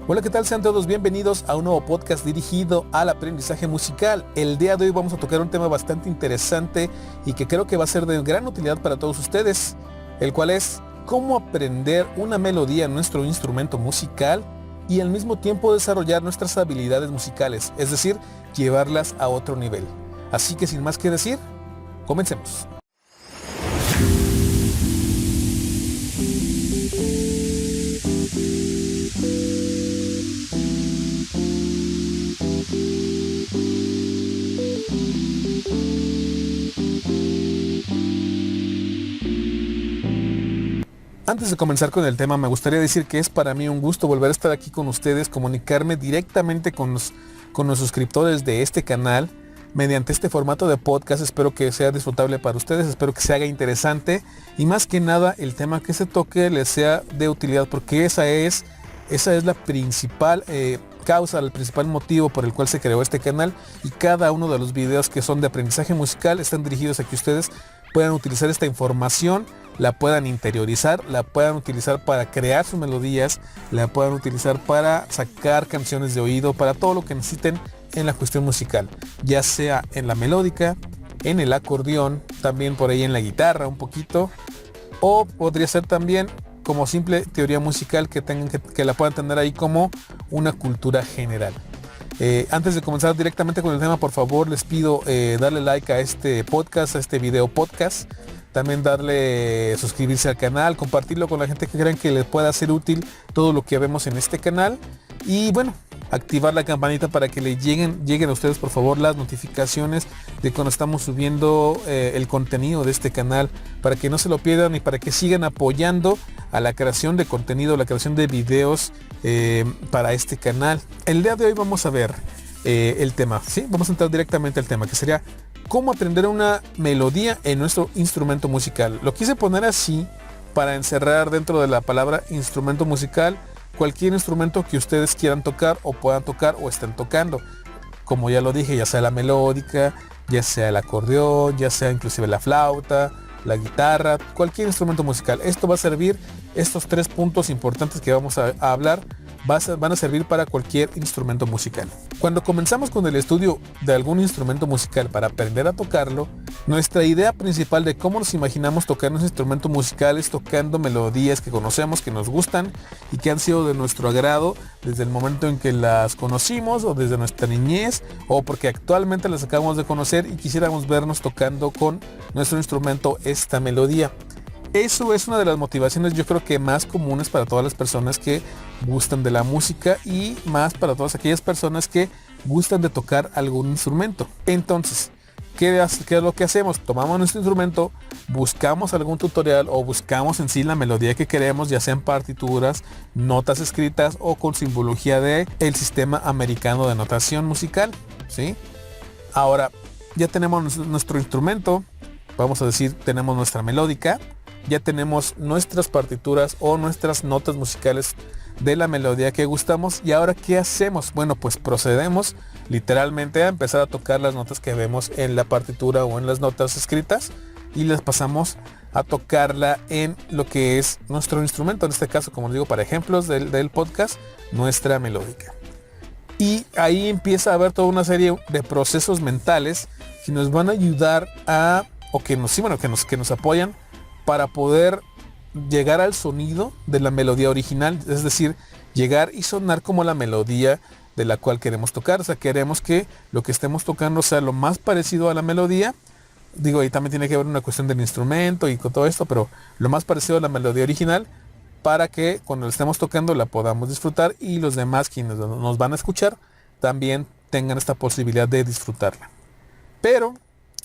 Hola, ¿qué tal? Sean todos bienvenidos a un nuevo podcast dirigido al aprendizaje musical. El día de hoy vamos a tocar un tema bastante interesante y que creo que va a ser de gran utilidad para todos ustedes, el cual es cómo aprender una melodía en nuestro instrumento musical y al mismo tiempo desarrollar nuestras habilidades musicales, es decir, llevarlas a otro nivel. Así que sin más que decir, comencemos. Antes de comenzar con el tema, me gustaría decir que es para mí un gusto volver a estar aquí con ustedes, comunicarme directamente con los suscriptores de este canal mediante este formato de podcast. Espero que sea disfrutable para ustedes, espero que se haga interesante y más que nada el tema que se toque les sea de utilidad, porque esa es la principal causa, el principal motivo por el cual se creó este canal, y cada uno de los videos que son de aprendizaje musical están dirigidos a que ustedes puedan utilizar esta información, la puedan interiorizar, la puedan utilizar para crear sus melodías, la puedan utilizar para sacar canciones de oído, para todo lo que necesiten en la cuestión musical, ya sea en la melódica, en el acordeón, también por ahí en la guitarra un poquito, o podría ser también como simple teoría musical que la puedan tener ahí como una cultura general. Antes de comenzar directamente con el tema, por favor les pido darle like a este podcast, a este video podcast, también suscribirse al canal, compartirlo con la gente que crean que les pueda ser útil todo lo que vemos en este canal, y bueno, activar la campanita para que lleguen a ustedes por favor las notificaciones de cuando estamos subiendo el contenido de este canal, para que no se lo pierdan y para que sigan apoyando a la creación de contenido, la creación de videos para este canal. El día de hoy vamos a ver el tema, ¿sí? Vamos a entrar directamente al tema, que sería cómo aprender una melodía en nuestro instrumento musical. Lo quise poner así para encerrar dentro de la palabra instrumento musical cualquier instrumento que ustedes quieran tocar o puedan tocar o estén tocando. Como ya lo dije, ya sea la melódica, ya sea el acordeón, ya sea inclusive la flauta, la guitarra, cualquier instrumento musical. Esto va a servir, estos 3 puntos importantes que vamos a hablar van a servir para cualquier instrumento musical. Cuando comenzamos con el estudio de algún instrumento musical para aprender a tocarlo, nuestra idea principal de cómo nos imaginamos tocar un instrumento musical es tocando melodías que conocemos, que nos gustan y que han sido de nuestro agrado desde el momento en que las conocimos, o desde nuestra niñez, o porque actualmente las acabamos de conocer y quisiéramos vernos tocando con nuestro instrumento esta melodía. Eso es una de las motivaciones, yo creo que más comunes para todas las personas que gustan de la música, y más para todas aquellas personas que gustan de tocar algún instrumento. Entonces, ¿qué es lo que hacemos? Tomamos nuestro instrumento, buscamos algún tutorial o buscamos en sí la melodía que queremos, ya sean partituras, notas escritas o con simbología de el sistema americano de notación musical, ¿sí? Ahora, ya tenemos nuestro instrumento, vamos a decir, tenemos nuestra melódica, ya tenemos nuestras partituras o nuestras notas musicales de la melodía que gustamos, y ahora ¿qué hacemos? Bueno, pues procedemos literalmente a empezar a tocar las notas que vemos en la partitura o en las notas escritas, y las pasamos a tocarla en lo que es nuestro instrumento, en este caso, como digo, para ejemplos del podcast, nuestra melódica. Y ahí empieza a haber toda una serie de procesos mentales que nos van a ayudar que nos apoyan para poder llegar al sonido de la melodía original, es decir, llegar y sonar como la melodía de la cual queremos tocar. O sea, queremos que lo que estemos tocando sea lo más parecido a la melodía. Digo, ahí también tiene que ver una cuestión del instrumento y con todo esto, pero lo más parecido a la melodía original, para que cuando la estemos tocando la podamos disfrutar y los demás quienes nos van a escuchar también tengan esta posibilidad de disfrutarla. Pero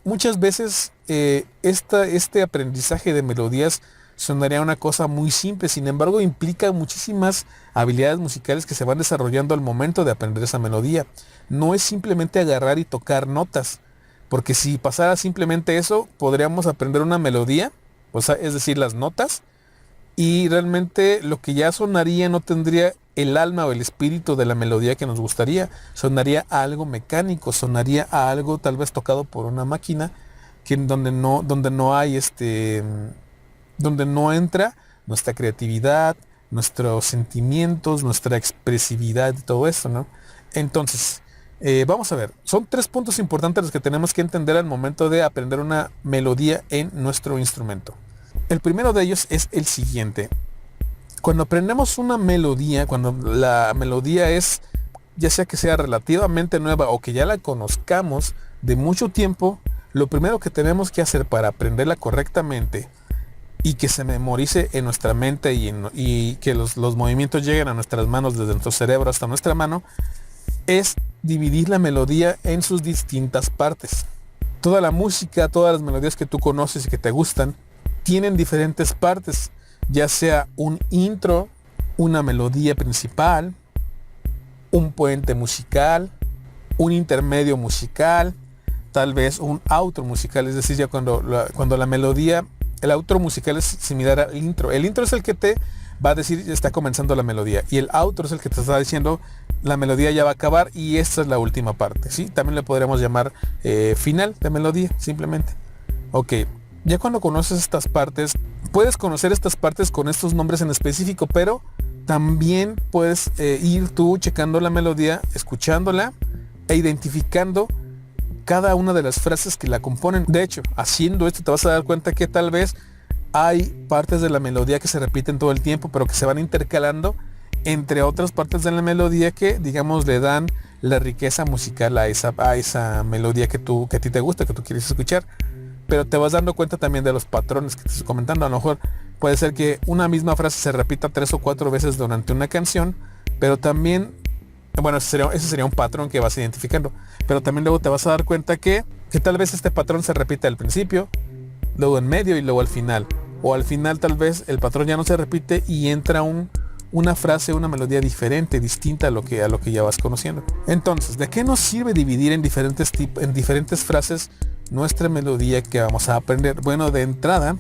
muchas veces este aprendizaje de melodías sonaría una cosa muy simple, sin embargo implica muchísimas habilidades musicales que se van desarrollando al momento de aprender esa melodía. No es simplemente agarrar y tocar notas, porque si pasara simplemente eso, podríamos aprender una melodía, o sea, es decir, las notas, y realmente lo que ya sonaría no tendría el alma o el espíritu de la melodía que nos gustaría. Sonaría a algo mecánico, sonaría a algo tal vez tocado por una máquina, donde no entra nuestra creatividad, nuestros sentimientos, nuestra expresividad y todo esto, ¿no? Entonces, vamos a ver, son 3 puntos importantes los que tenemos que entender al momento de aprender una melodía en nuestro instrumento. El primero de ellos es el siguiente. Cuando aprendemos una melodía, cuando la melodía es, ya sea que sea relativamente nueva o que ya la conozcamos de mucho tiempo, lo primero que tenemos que hacer para aprenderla correctamente y que se memorice en nuestra mente y que los movimientos lleguen a nuestras manos, desde nuestro cerebro hasta nuestra mano, es dividir la melodía en sus distintas partes. Toda la música, todas las melodías que tú conoces y que te gustan, tienen diferentes partes, ya sea un intro, una melodía principal, un puente musical, un intermedio musical, tal vez un outro musical, es decir, ya cuando la melodía, el outro musical es similar al intro. El intro es el que te va a decir ya está comenzando la melodía, y el outro es el que te está diciendo la melodía ya va a acabar y esta es la última parte, ¿sí? También le podríamos llamar final de melodía, simplemente. Ok, ya cuando conoces estas partes, puedes conocer estas partes con estos nombres en específico, pero también puedes ir tú checando la melodía, escuchándola e identificando cada una de las frases que la componen. De hecho, haciendo esto te vas a dar cuenta que tal vez hay partes de la melodía que se repiten todo el tiempo, pero que se van intercalando entre otras partes de la melodía que, digamos, le dan la riqueza musical a esa melodía que a ti te gusta, que tú quieres escuchar. Pero te vas dando cuenta también de los patrones que te estoy comentando. A lo mejor puede ser que una misma frase se repita 3 o 4 veces durante una canción, pero también, bueno, ese sería un patrón que vas identificando. Pero también luego te vas a dar cuenta que tal vez este patrón se repite al principio, luego en medio y luego al final. O al final tal vez el patrón ya no se repite y entra una frase, una melodía diferente, distinta a lo que ya vas conociendo. Entonces, ¿de qué nos sirve dividir en diferentes frases nuestra melodía que vamos a aprender? Bueno, de entrada,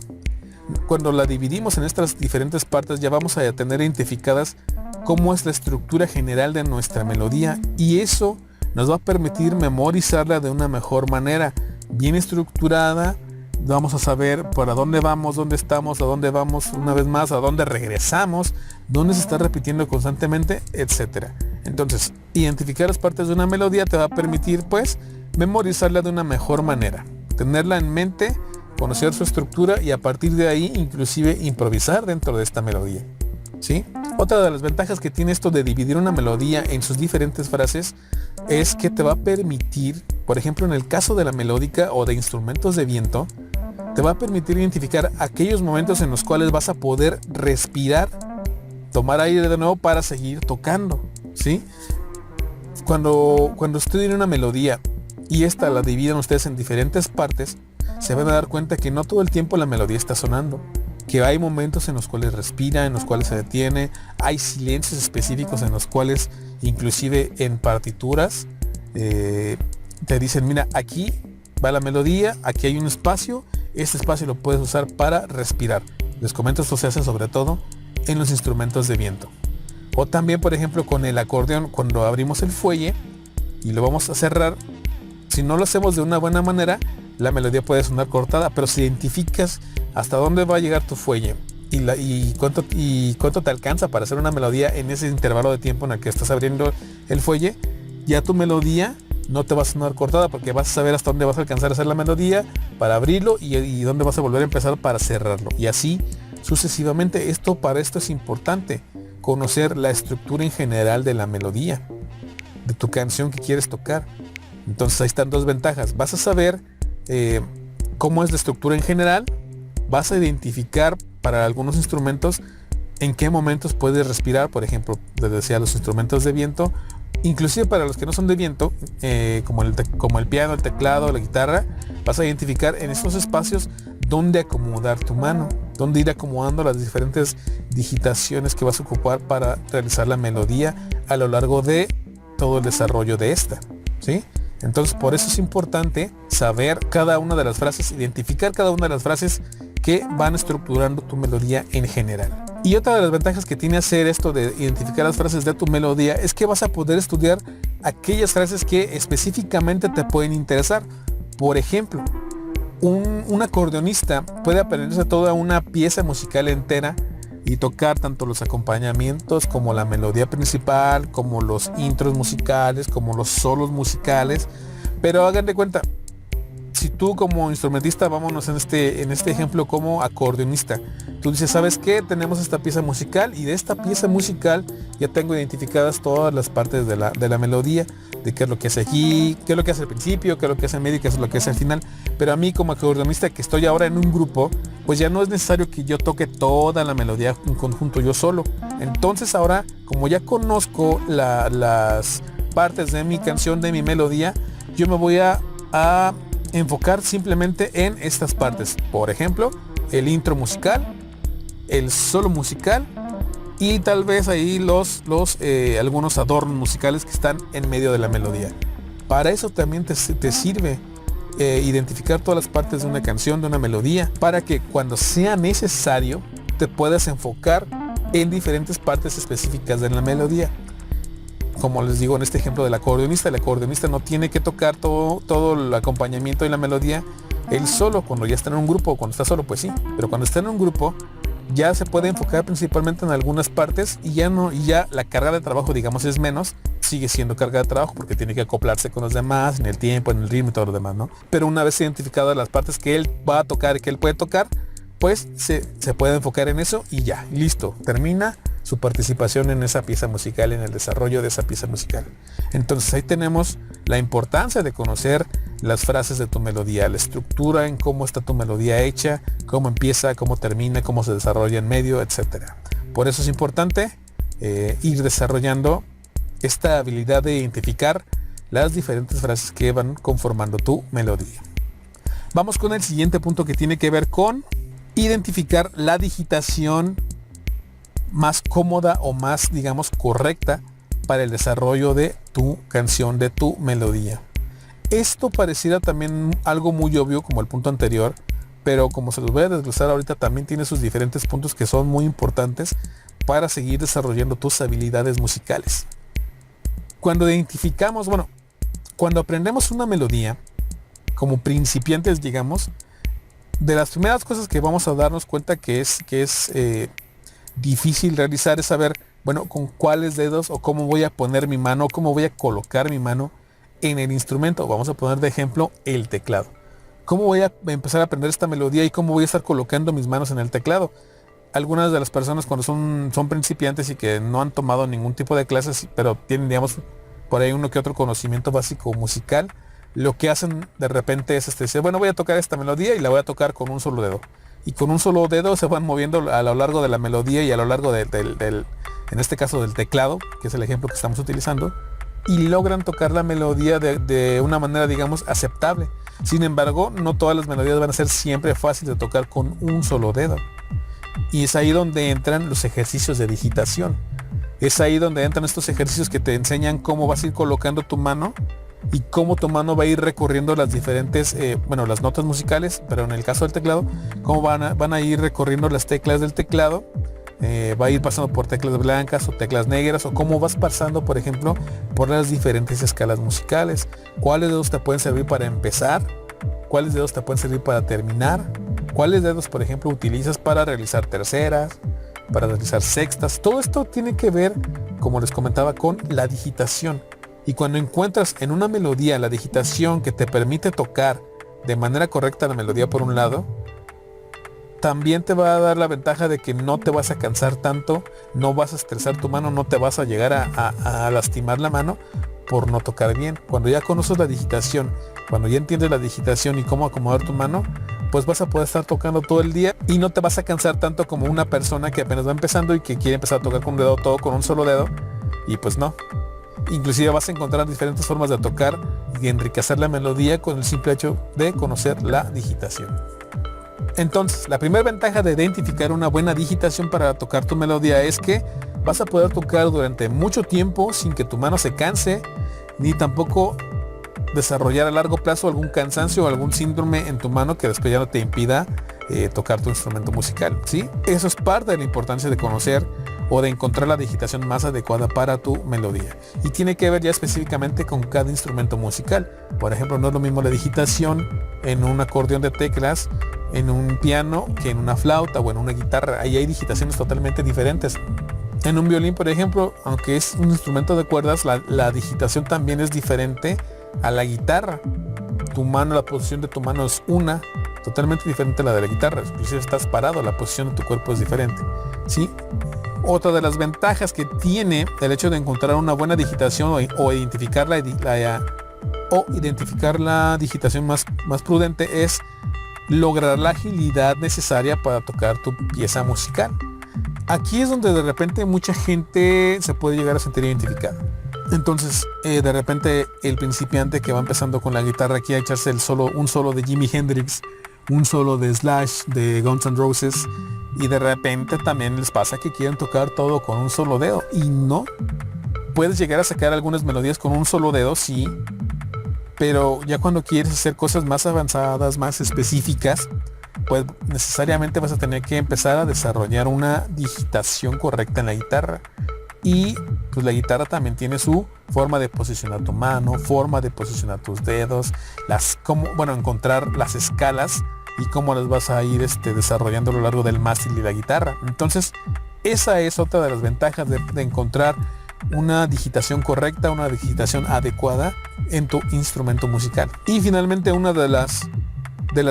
cuando la dividimos en estas diferentes partes, ya vamos a tener identificadas cómo es la estructura general de nuestra melodía, y eso nos va a permitir memorizarla de una mejor manera, bien estructurada. Vamos a saber para dónde vamos, dónde estamos, a dónde vamos una vez más, a dónde regresamos, dónde se está repitiendo constantemente, etcétera. Entonces, identificar las partes de una melodía te va a permitir, pues, memorizarla de una mejor manera, tenerla en mente, conocer su estructura y a partir de ahí inclusive improvisar dentro de esta melodía, ¿sí? Otra de las ventajas que tiene esto de dividir una melodía en sus diferentes frases es que te va a permitir, por ejemplo, en el caso de la melódica o de instrumentos de viento, te va a permitir identificar aquellos momentos en los cuales vas a poder respirar, tomar aire de nuevo para seguir tocando, ¿sí? Cuando estudien una melodía y esta la dividen ustedes en diferentes partes, se van a dar cuenta que no todo el tiempo la melodía está sonando, que hay momentos en los cuales respira, en los cuales se detiene, hay silencios específicos en los cuales inclusive en partituras te dicen, mira, aquí va la melodía, aquí hay un espacio, este espacio lo puedes usar para respirar. Les comento, esto se hace sobre todo en los instrumentos de viento. O también, por ejemplo, con el acordeón, cuando abrimos el fuelle y lo vamos a cerrar, si no lo hacemos de una buena manera, la melodía puede sonar cortada, pero si identificas hasta dónde va a llegar tu fuelle y cuánto te alcanza para hacer una melodía en ese intervalo de tiempo en el que estás abriendo el fuelle, ya tu melodía no te va a sonar cortada, porque vas a saber hasta dónde vas a alcanzar a hacer la melodía para abrirlo y dónde vas a volver a empezar para cerrarlo, y así sucesivamente. Para esto es importante conocer la estructura en general de la melodía de tu canción que quieres tocar. Entonces ahí están 2 ventajas: vas a saber cómo es la estructura en general, vas a identificar para algunos instrumentos en qué momentos puedes respirar, por ejemplo, les decía, los instrumentos de viento, inclusive para los que no son de viento, como el piano, el teclado, la guitarra, vas a identificar en esos espacios dónde acomodar tu mano, dónde ir acomodando las diferentes digitaciones que vas a ocupar para realizar la melodía a lo largo de todo el desarrollo de esta, ¿sí? Entonces, por eso es importante saber cada una de las frases, identificar cada una de las frases que van estructurando tu melodía en general. Y otra de las ventajas que tiene hacer esto de identificar las frases de tu melodía es que vas a poder estudiar aquellas frases que específicamente te pueden interesar. Por ejemplo, un acordeonista puede aprenderse toda una pieza musical entera y tocar tanto los acompañamientos como la melodía principal, como los intros musicales, como los solos musicales. Pero hagan de cuenta, si tú como instrumentista, vámonos en este ejemplo como acordeonista, tú dices, ¿sabes qué? Tenemos esta pieza musical y de esta pieza musical ya tengo identificadas todas las partes de la melodía, de qué es lo que hace aquí, qué es lo que hace al principio, qué es lo que hace en medio y qué es lo que hace al final. Pero a mí como acordeonista que estoy ahora en un grupo, pues ya no es necesario que yo toque toda la melodía en conjunto yo solo. Entonces ahora, como ya conozco las partes de mi canción, de mi melodía, yo me voy a enfocar simplemente en estas partes. Por ejemplo, el intro musical, el solo musical y tal vez ahí algunos adornos musicales que están en medio de la melodía. Para eso también te sirve identificar todas las partes de una canción, de una melodía, para que cuando sea necesario te puedas enfocar en diferentes partes específicas de la melodía. Como les digo en este ejemplo del acordeonista, el acordeonista no tiene que tocar todo el acompañamiento y la melodía él solo. Cuando ya está en un grupo, cuando está solo, pues sí, pero cuando está en un grupo ya se puede enfocar principalmente en algunas partes y ya la carga de trabajo, digamos, es menos. Sigue siendo carga de trabajo porque tiene que acoplarse con los demás en el tiempo, en el ritmo y todo lo demás, ¿no? Pero una vez identificadas las partes que él va a tocar y que él puede tocar, pues se puede enfocar en eso y ya, listo, termina su participación en esa pieza musical, en el desarrollo de esa pieza musical. Entonces ahí tenemos la importancia de conocer las frases de tu melodía, la estructura en cómo está tu melodía hecha, cómo empieza, cómo termina, cómo se desarrolla en medio, etc. Por eso es importante ir desarrollando esta habilidad de identificar las diferentes frases que van conformando tu melodía. Vamos con el siguiente punto que tiene que ver con identificar la digitación más cómoda o más, digamos, correcta para el desarrollo de tu canción, de tu melodía. Esto pareciera también algo muy obvio como el punto anterior, pero como se los voy a desglosar ahorita, también tiene sus diferentes puntos que son muy importantes para seguir desarrollando tus habilidades musicales. Cuando identificamos, cuando aprendemos una melodía, como principiantes, digamos, de las primeras cosas que vamos a darnos cuenta que es difícil realizar es saber, con cuáles dedos o cómo voy a poner mi mano, cómo voy a colocar mi mano en el instrumento. Vamos a poner de ejemplo el teclado. ¿Cómo voy a empezar a aprender esta melodía y cómo voy a estar colocando mis manos en el teclado? Algunas de las personas cuando son principiantes y que no han tomado ningún tipo de clases, pero tienen, digamos, por ahí uno que otro conocimiento básico musical, lo que hacen de repente es decir, voy a tocar esta melodía y la voy a tocar con un solo dedo. Y con un solo dedo se van moviendo a lo largo de la melodía y a lo largo en este caso del teclado, que es el ejemplo que estamos utilizando, y logran tocar la melodía de una manera, digamos, aceptable. Sin embargo, no todas las melodías van a ser siempre fáciles de tocar con un solo dedo. Y es ahí donde entran los ejercicios de digitación. Es ahí donde entran estos ejercicios que te enseñan cómo vas a ir colocando tu mano y cómo tu mano va a ir recorriendo las diferentes, las notas musicales, pero en el caso del teclado, cómo van a ir recorriendo las teclas del teclado, va a ir pasando por teclas blancas o teclas negras, o cómo vas pasando, por ejemplo, por las diferentes escalas musicales. ¿Cuáles dedos te pueden servir para empezar? ¿Cuáles dedos te pueden servir para terminar? ¿Cuáles dedos, por ejemplo, utilizas para realizar terceras, para realizar sextas? Todo esto tiene que ver, como les comentaba, con la digitación. Y cuando encuentras en una melodía la digitación que te permite tocar de manera correcta la melodía por un lado, también te va a dar la ventaja de que no te vas a cansar tanto, no vas a estresar tu mano, no te vas a llegar a lastimar la mano por no tocar bien. Cuando ya conoces la digitación, cuando ya entiendes la digitación y cómo acomodar tu mano, pues vas a poder estar tocando todo el día y no te vas a cansar tanto como una persona que apenas va empezando y que quiere empezar a tocar con un dedo, todo con un solo dedo, y pues no. Inclusive vas a encontrar diferentes formas de tocar y enriquecer la melodía con el simple hecho de conocer la digitación. Entonces, la primera ventaja de identificar una buena digitación para tocar tu melodía es que vas a poder tocar durante mucho tiempo sin que tu mano se canse, ni tampoco desarrollar a largo plazo algún cansancio o algún síndrome en tu mano que después ya no te impida tocar tu instrumento musical, ¿sí? Eso es parte de la importancia de conocer o de encontrar la digitación más adecuada para tu melodía. Y tiene que ver ya específicamente con cada instrumento musical. Por ejemplo, no es lo mismo la digitación en un acordeón de teclas, en un piano, que en una flauta o en una guitarra. Ahí hay digitaciones totalmente diferentes. En un violín, por ejemplo, aunque es un instrumento de cuerdas, la digitación también es diferente a la guitarra. Tu mano, la posición de tu mano es una, totalmente diferente a la de la guitarra. Inclusive estás parado, la posición de tu cuerpo es diferente, ¿sí? Otra de las ventajas que tiene el hecho de encontrar una buena digitación o identificar la digitación más prudente es lograr la agilidad necesaria para tocar tu pieza musical. Aquí es donde de repente mucha gente se puede llegar a sentir identificada. Entonces, de repente el principiante que va empezando con la guitarra quiere echarse un solo de Jimi Hendrix, un solo de Slash, de Guns N' Roses, y de repente también les pasa que quieren tocar todo con un solo dedo. Y no, puedes llegar a sacar algunas melodías con un solo dedo, sí, pero ya cuando quieres hacer cosas más avanzadas, más específicas, pues necesariamente vas a tener que empezar a desarrollar una digitación correcta en la guitarra. Y pues la guitarra también tiene su forma de posicionar tu mano, forma de posicionar tus dedos, encontrar las escalas y cómo las vas a ir desarrollando a lo largo del mástil de la guitarra. Entonces, esa es otra de las ventajas de encontrar una digitación correcta, una digitación adecuada en tu instrumento musical. Y finalmente, una de las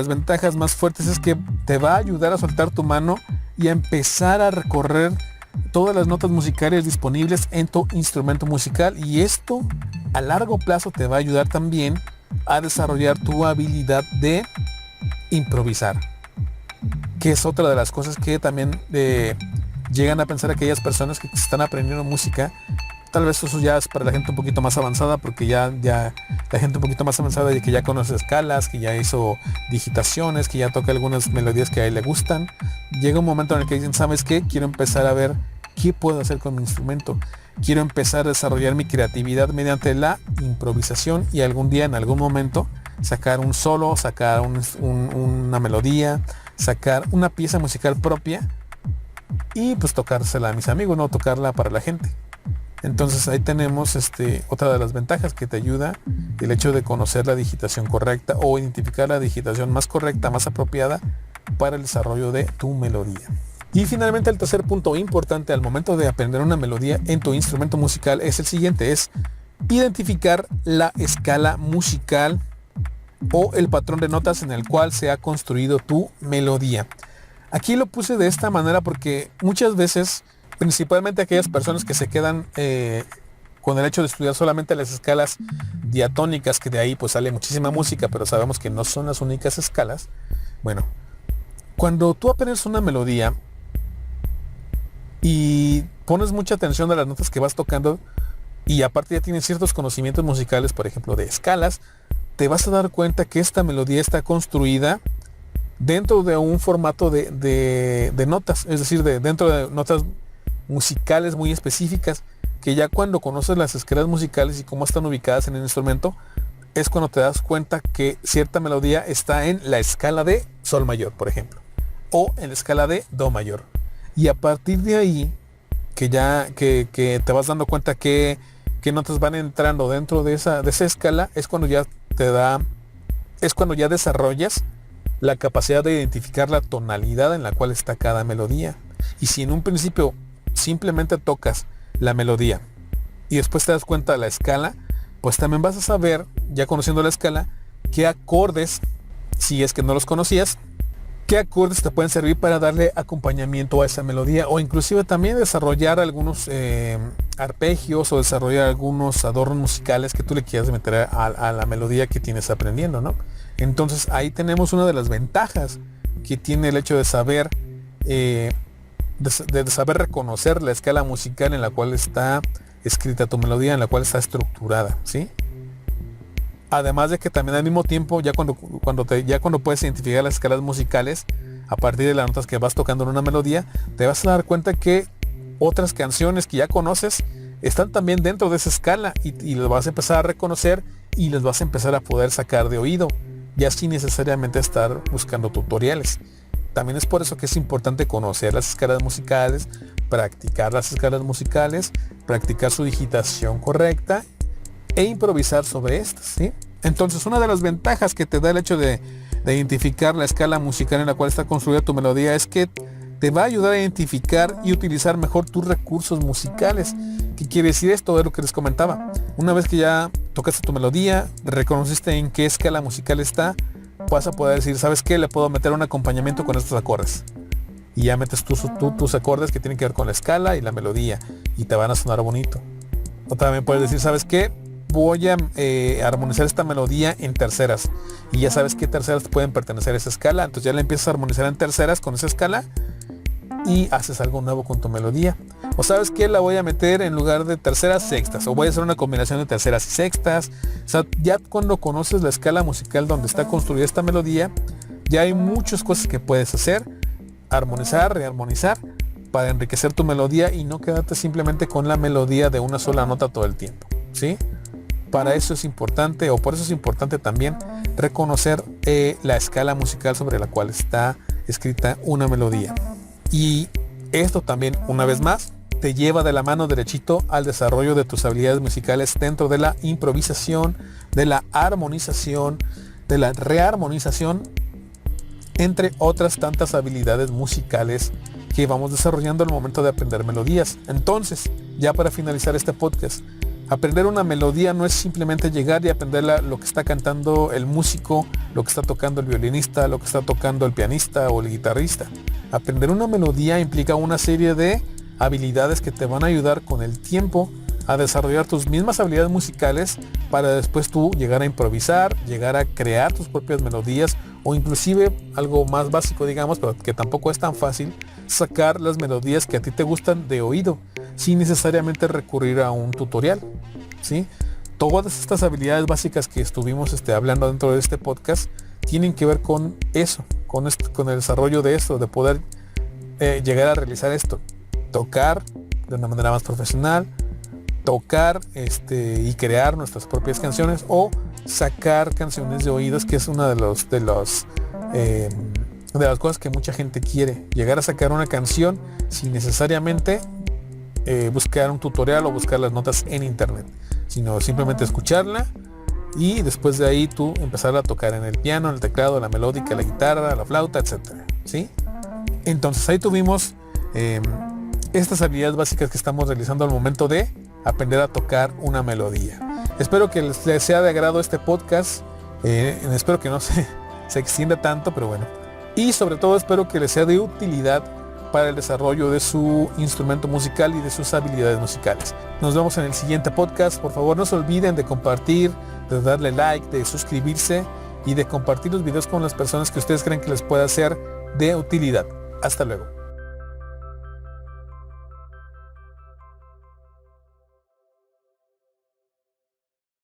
ventajas más fuertes es que te va a ayudar a soltar tu mano y a empezar a recorrer todas las notas musicales disponibles en tu instrumento musical, y esto a largo plazo te va a ayudar también a desarrollar tu habilidad de improvisar, que es otra de las cosas que también llegan a pensar aquellas personas que están aprendiendo música. Tal vez eso ya es para la gente un poquito más avanzada, porque ya la gente un poquito más avanzada y que ya conoce escalas, que ya hizo digitaciones, que ya toca algunas melodías que a él le gustan. Llega un momento en el que dicen, ¿sabes qué? Quiero empezar a ver qué puedo hacer con mi instrumento. Quiero empezar a desarrollar mi creatividad mediante la improvisación y algún día, en algún momento, sacar un solo, sacar una melodía, sacar una pieza musical propia y pues tocársela a mis amigos, no tocarla para la gente. Entonces ahí tenemos otra de las ventajas que te ayuda, el hecho de conocer la digitación correcta o identificar la digitación más correcta, más apropiada para el desarrollo de tu melodía. Y finalmente el tercer punto importante al momento de aprender una melodía en tu instrumento musical es el siguiente, es identificar la escala musical o el patrón de notas en el cual se ha construido tu melodía. Aquí lo puse de esta manera porque muchas veces, principalmente aquellas personas que se quedan con el hecho de estudiar solamente las escalas diatónicas, que de ahí pues sale muchísima música, pero sabemos que no son las únicas escalas. Bueno, cuando tú aprendes una melodía y pones mucha atención a las notas que vas tocando, y aparte ya tienes ciertos conocimientos musicales, por ejemplo de escalas, te vas a dar cuenta que esta melodía está construida dentro de un formato de notas, es decir, dentro de notas musicales muy específicas, que ya cuando conoces las escalas musicales y cómo están ubicadas en el instrumento, es cuando te das cuenta que cierta melodía está en la escala de sol mayor, por ejemplo, o en la escala de do mayor. Y a partir de ahí, que te vas dando cuenta qué notas van entrando dentro de esa escala, es cuando ya desarrollas la capacidad de identificar la tonalidad en la cual está cada melodía. Y si en un principio simplemente tocas la melodía y después te das cuenta de la escala, pues también vas a saber, ya conociendo la escala, qué acordes, si es que no los conocías, qué acordes te pueden servir para darle acompañamiento a esa melodía, o inclusive también desarrollar algunos arpegios o desarrollar algunos adornos musicales que tú le quieras meter a la melodía que tienes aprendiendo, ¿no? Entonces ahí tenemos una de las ventajas que tiene el hecho de saber de saber reconocer la escala musical en la cual está escrita tu melodía, en la cual está estructurada, ¿sí? Además de que también al mismo tiempo, ya cuando puedes identificar las escalas musicales a partir de las notas que vas tocando en una melodía, te vas a dar cuenta que otras canciones que ya conoces están también dentro de esa escala y las vas a empezar a reconocer y las vas a empezar a poder sacar de oído, ya sin necesariamente estar buscando tutoriales. También es por eso que es importante conocer las escalas musicales practicar las escalas musicales, practicar su digitación correcta e improvisar sobre estas, ¿sí? Entonces, una de las ventajas que te da el hecho de identificar la escala musical en la cual está construida tu melodía es que te va a ayudar a identificar y utilizar mejor tus recursos musicales. ¿Qué quiere decir esto? Es lo que les comentaba. Una vez que ya tocaste tu melodía, reconociste en qué escala musical está, vas a poder decir, ¿sabes qué? Le puedo meter un acompañamiento con estos acordes. Y ya metes tus acordes que tienen que ver con la escala y la melodía y te van a sonar bonito. O también puedes decir, ¿sabes qué? Voy a armonizar esta melodía en terceras. Y ya sabes qué terceras pueden pertenecer a esa escala. Entonces ya la empiezas a armonizar en terceras con esa escala y haces algo nuevo con tu melodía. O sabes que la voy a meter en lugar de terceras, sextas. O voy a hacer una combinación de terceras y sextas. O sea, ya cuando conoces la escala musical donde está construida esta melodía, ya hay muchas cosas que puedes hacer. Armonizar, rearmonizar, para enriquecer tu melodía y no quedarte simplemente con la melodía de una sola nota todo el tiempo, ¿sí? Para eso es importante, o por eso es importante también reconocer la escala musical sobre la cual está escrita una melodía. Y esto también, una vez más, te lleva de la mano derechito al desarrollo de tus habilidades musicales dentro de la improvisación, de la armonización, de la rearmonización, entre otras tantas habilidades musicales que vamos desarrollando al momento de aprender melodías. Entonces, ya para finalizar este podcast, aprender una melodía no es simplemente llegar y aprender lo que está cantando el músico, lo que está tocando el violinista, lo que está tocando el pianista o el guitarrista. Aprender una melodía implica una serie de habilidades que te van a ayudar con el tiempo a desarrollar tus mismas habilidades musicales para después tú llegar a improvisar, llegar a crear tus propias melodías o inclusive algo más básico, digamos, pero que tampoco es tan fácil, sacar las melodías que a ti te gustan de oído, sin necesariamente recurrir a un tutorial, ¿sí? Todas estas habilidades básicas que estuvimos hablando dentro de este podcast tienen que ver con eso, con el desarrollo de esto, de poder llegar a realizar esto, tocar de una manera más profesional, tocar y crear nuestras propias canciones o sacar canciones de oídos, que es una de las cosas que mucha gente quiere, llegar a sacar una canción sin necesariamente buscar un tutorial o buscar las notas en internet, sino simplemente escucharla y después de ahí tú empezar a tocar en el piano, en el teclado, la melódica, la guitarra, la flauta, etcétera, ¿sí? Entonces ahí tuvimos estas habilidades básicas que estamos realizando al momento de aprender a tocar una melodía. Espero que les sea de agrado este podcast. Espero que no se extienda tanto, pero bueno. Y sobre todo espero que les sea de utilidad para el desarrollo de su instrumento musical y de sus habilidades musicales. Nos vemos en el siguiente podcast. Por favor, no se olviden de compartir, de darle like, de suscribirse y de compartir los videos con las personas que ustedes creen que les pueda ser de utilidad. Hasta luego.